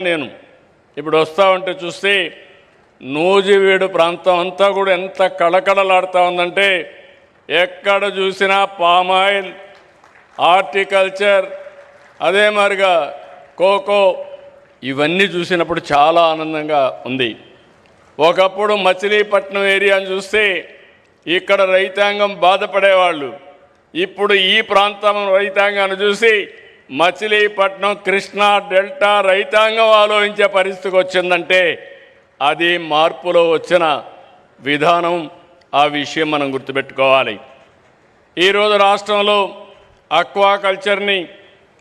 నేను ఇప్పుడు వస్తా ఉంటే చూస్తే నూజివీడు ప్రాంతం అంతా కూడా ఎంత కళకళలాడుతూ ఉందంటే ఎక్కడ చూసినా పామాయిల్, హార్టికల్చర్, అదే మరిగా కోకో ఇవన్నీ చూసినప్పుడు చాలా ఆనందంగా ఉంది. ఒకప్పుడు మచిలీపట్నం ఏరియాను చూస్తే ఇక్కడ రైతాంగం బాధపడేవాళ్ళు. ఇప్పుడు ఈ ప్రాంతం రైతాంగాన్ని చూసి మచిలీపట్నం, కృష్ణా డెల్టా రైతాంగం ఆలోచించే పరిస్థితికి వచ్చిందంటే అది మార్పులో వచ్చిన విధానం. ఆ విషయం మనం గుర్తుపెట్టుకోవాలి. ఈరోజు రాష్ట్రంలో అక్వాకల్చర్ని,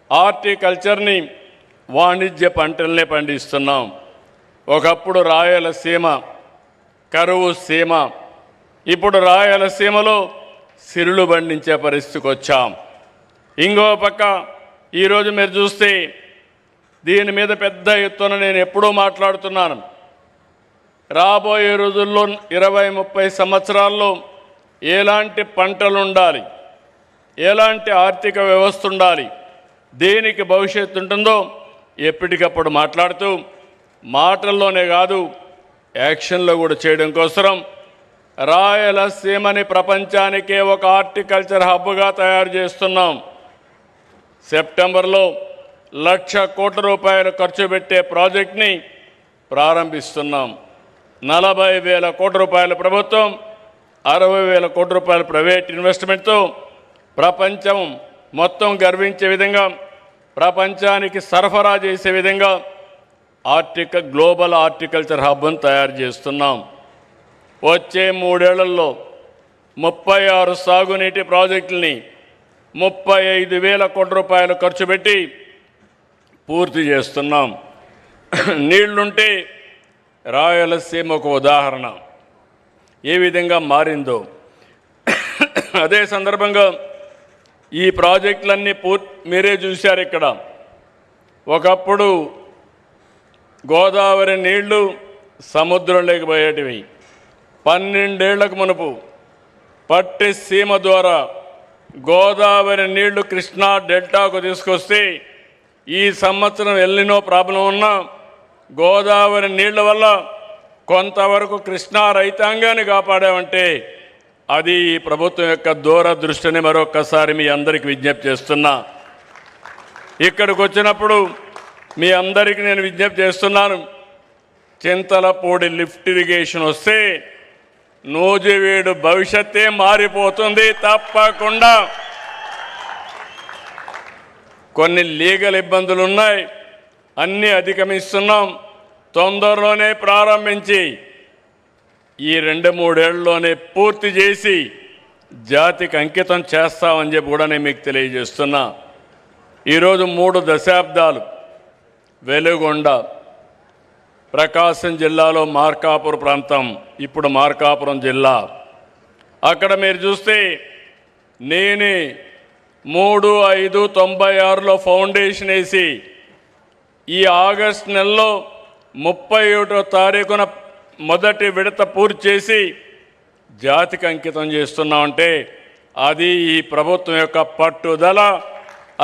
హార్టికల్చర్ని, వాణిజ్య పంటలనే పండిస్తున్నాం. ఒకప్పుడు రాయలసీమ కరువు సీమ, ఇప్పుడు రాయలసీమలో సిరులు పండించే పరిస్థితికి వచ్చాం. ఇంకో పక్క ఈరోజు మీరు చూస్తే దీని మీద పెద్ద ఎత్తున నేను ఎప్పుడూ మాట్లాడుతున్నాను. రాబోయే రోజుల్లో 20-30 సంవత్సరాల్లో ఎలాంటి పంటలు ఉండాలి, ఎలాంటి ఆర్థిక వ్యవస్థ ఉండాలి, దేనికి భవిష్యత్తు ఉంటుందో ఎప్పటికప్పుడు మాట్లాడుతూ మాటల్లోనే కాదు యాక్షన్లో కూడా చేయడం కోసం రాయలసీమని ప్రపంచానికే ఒక హార్టికల్చర్ హబ్గా తయారు చేస్తున్నాం. సెప్టెంబర్లో 1,00,000 కోట్ల రూపాయలు ఖర్చు పెట్టే ప్రాజెక్ట్ని ప్రారంభిస్తున్నాం. 40,000 కోట్ల రూపాయల ప్రభుత్వం, 60,000 కోట్ల రూపాయల ప్రైవేట్ ఇన్వెస్ట్మెంట్తో ప్రపంచం మొత్తం గర్వించే విధంగా, ప్రపంచానికి సరఫరా చేసే విధంగా గ్లోబల్ హార్టికల్చర్ హబ్ను తయారు చేస్తున్నాం. వచ్చే 3 ఏళ్లలో 36 సాగునీటి ప్రాజెక్టుల్ని 35,000 కోట్ల రూపాయలు ఖర్చు పెట్టి పూర్తి చేస్తున్నాం. నీళ్లుంటే రాయలసీమ ఒక ఉదాహరణ ఏ విధంగా మారిందో. అదే సందర్భంగా ఈ ప్రాజెక్టులన్నీ మీరే చూశారు. ఇక్కడ ఒకప్పుడు గోదావరి నీళ్లు సముద్రంలోకి పోయేటివి. 12 ఏళ్లకు మునుపు పట్టి సీమ ద్వారా గోదావరి నీళ్లు కృష్ణా డెల్టాకు తీసుకొస్తే ఈ సంవత్సరం ఎల్నినో ప్రాబ్లం ఉన్నా గోదావరి నీళ్ల వల్ల కొంతవరకు కృష్ణా రైతాంగాన్ని కాపాడామంటే అది ఈ ప్రభుత్వం యొక్క దూరదృష్టిని మరొక్కసారి మీ అందరికీ విజ్ఞప్తి చేస్తున్నా. ఇక్కడికి వచ్చినప్పుడు మీ అందరికీ నేను విజ్ఞప్తి చేస్తున్నాను, చింతలపూడి లిఫ్ట్ ఇరిగేషన్ వస్తే నూజివీడు భవిష్యత్తే మారిపోతుంది. తప్పకుండా కొన్ని లీగల్ ఇబ్బందులు ఉన్నాయి, అన్నీ అధిగమిస్తున్నాం. తొందరలోనే ప్రారంభించి ఈ 2-3 ఏళ్లలోనే పూర్తి చేసి జాతికి అంకితం చేస్తామని చెప్పి కూడా నేను మీకు తెలియజేస్తున్నా. ఈరోజు 3 దశాబ్దాలు వెలుగొండ, ప్రకాశం జిల్లాలో మార్కాపురం ప్రాంతం, ఇప్పుడు మార్కాపురం జిల్లా. అక్కడ మీరు చూస్తే నేనే 3/5/96లో ఫౌండేషన్ వేసి ఈ ఆగస్టు నెలలో 31వ తారీఖున మొదటి విడత పూర్తి చేసి జాతికి అంకితం చేస్తున్నామంటే అది ఈ ప్రభుత్వం యొక్క పట్టుదల.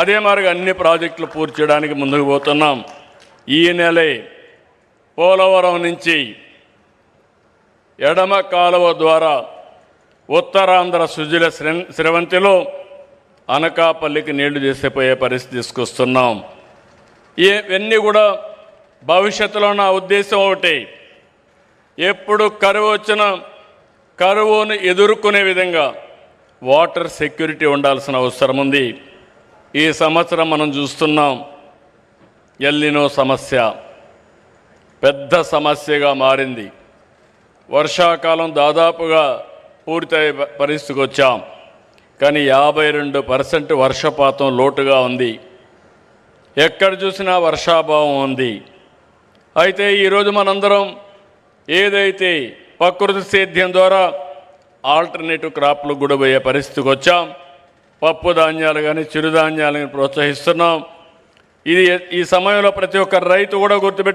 అదే మరి అన్ని ప్రాజెక్టులు పూర్తి చేయడానికి ముందుకు పోతున్నాం. ఈ నెలే పోలవరం నుంచి ఎడమ కాలువ ద్వారా ఉత్తరాంధ్ర సుజల స్రవంతిలో అనకాపల్లికి నీళ్లు చేసిపోయే పరిస్థితి తీసుకొస్తున్నాం. ఇవన్నీ కూడా భవిష్యత్తులో నా ఉద్దేశం ఒకటి, ఎప్పుడు కరువు వచ్చినా కరువును ఎదుర్కొనే విధంగా వాటర్ సెక్యూరిటీ ఉండాల్సిన అవసరం ఉంది. ఈ సంవత్సరం మనం చూస్తున్నాం ఎల్నినో సమస్య పెద్ద సమస్యగా మారింది. వర్షాకాలం దాదాపుగా పూర్తయ్యే పరిస్థితికి వచ్చాం, కానీ 52% వర్షపాతం లోటుగా ఉంది. ఎక్కడ చూసినా వర్షాభావం ఉంది. అయితే ఈరోజు మనందరం ఏదైతే ప్రకృతి సేద్యం ద్వారా ఆల్టర్నేటివ్ క్రాప్లు కూడా పోయే పరిస్థితికి వచ్చాం. పప్పు ధాన్యాలు కానీ చిరుధాన్యాలను ప్రోత్సహిస్తున్నాం. ఇది ఈ సమయంలో ప్రతి ఒక్క రైతు కూడా గుర్తుపెట్టి